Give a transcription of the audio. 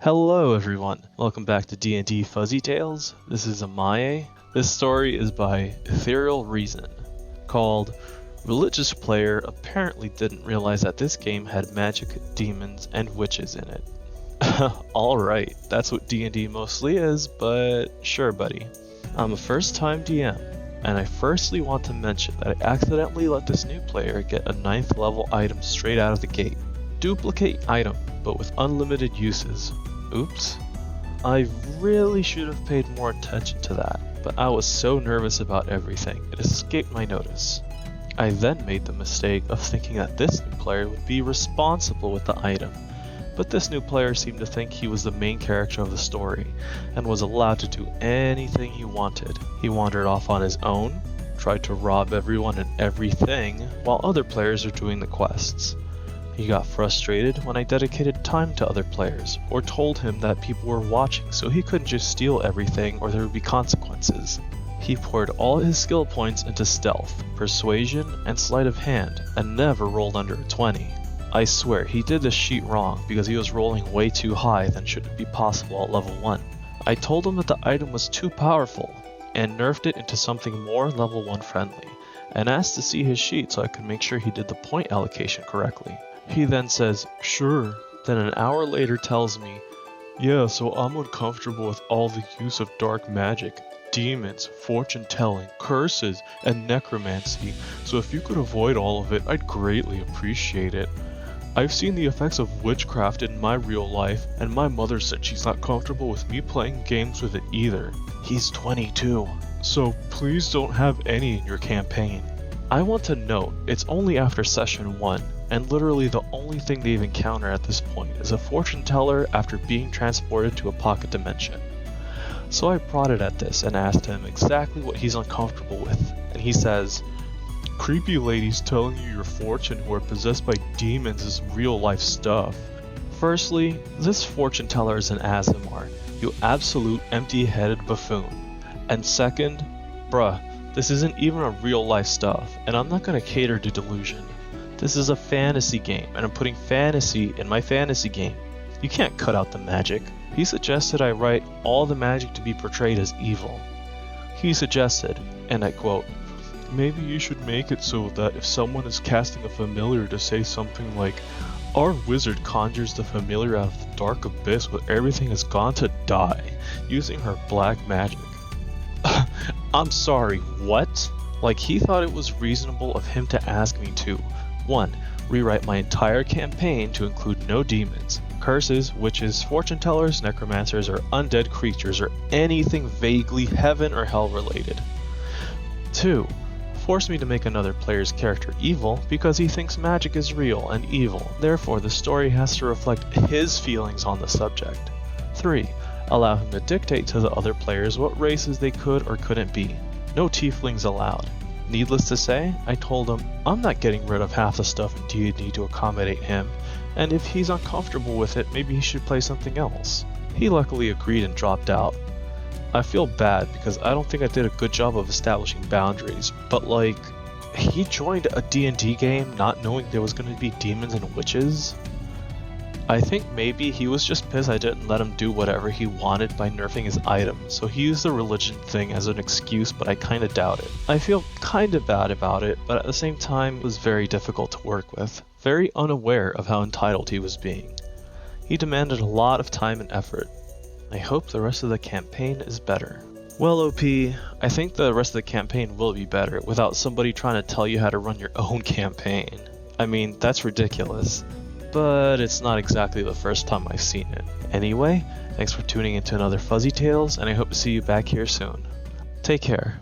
Hello everyone, welcome back to D&D Fuzzy Tales. This is Amaye. This story is by Ethereal Reason, called Religious Player Apparently Didn't Realize That This Game Had Magic, Demons, and Witches in it. Alright, that's what D&D mostly is, but sure buddy. I'm a first time DM, and I firstly want to mention that I accidentally let this new player get a 9th level item straight out of the gate. Duplicate item, but with unlimited uses. Oops. I really should have paid more attention to that, but I was so nervous about everything, it escaped my notice. I then made the mistake of thinking that this new player would be responsible with the item, but this new player seemed to think he was the main character of the story, and was allowed to do anything he wanted. He wandered off on his own, tried to rob everyone and everything, while other players are doing the quests. He got frustrated when I dedicated time to other players, or told him that people were watching so he couldn't just steal everything or there would be consequences. He poured all his skill points into stealth, persuasion, and sleight of hand, and never rolled under a 20. I swear he did this sheet wrong because he was rolling way too high than should be possible at level 1. I told him that the item was too powerful, and nerfed it into something more level 1 friendly, and asked to see his sheet so I could make sure he did the point allocation correctly. He then says, sure, then an hour later tells me, yeah, so I'm uncomfortable with all the use of dark magic, demons, fortune-telling, curses, and necromancy, so if you could avoid all of it, I'd greatly appreciate it. I've seen the effects of witchcraft in my real life, and my mother said she's not comfortable with me playing games with it either. He's 22, so please don't have any in your campaign. I want to note, it's only after session 1, and literally the only thing they've encountered at this point is a fortune teller after being transported to a pocket dimension. So I prodded at this and asked him exactly what he's uncomfortable with, and he says, creepy ladies telling you your fortune who are possessed by demons is real life stuff. Firstly, this fortune teller is an Azimar, you absolute empty-headed buffoon. And second, bruh, this isn't even a real life stuff, and I'm not gonna cater to delusion. This is a fantasy game, and I'm putting fantasy in my fantasy game. You can't cut out the magic. He suggested I write all the magic to be portrayed as evil. He suggested, and I quote, maybe you should make it so that if someone is casting a familiar to say something like, our wizard conjures the familiar out of the dark abyss where everything has gone to die, using her black magic. I'm sorry, what? Like he thought it was reasonable of him to ask me to 1. Rewrite my entire campaign to include no demons, curses, witches, fortune tellers, necromancers, or undead creatures, or anything vaguely heaven or hell related. 2. Force me to make another player's character evil because he thinks magic is real and evil, therefore the story has to reflect his feelings on the subject. 3. Allow him to dictate to the other players what races they could or couldn't be. No tieflings allowed. Needless to say, I told him I'm not getting rid of half the stuff in D&D to accommodate him, and if he's uncomfortable with it, maybe he should play something else. He luckily agreed and dropped out. I feel bad because I don't think I did a good job of establishing boundaries, but like, he joined a D&D game not knowing there was going to be demons and witches? I think maybe he was just pissed I didn't let him do whatever he wanted by nerfing his item, so he used the religion thing as an excuse, but I kinda doubt it. I feel kinda bad about it, but at the same time it was very difficult to work with. Very unaware of how entitled he was being. He demanded a lot of time and effort. I hope the rest of the campaign is better. Well OP, I think the rest of the campaign will be better without somebody trying to tell you how to run your own campaign. I mean, that's ridiculous. But it's not exactly the first time I've seen it. Anyway, thanks for tuning into another Fuzzy Tales, and I hope to see you back here soon. Take care.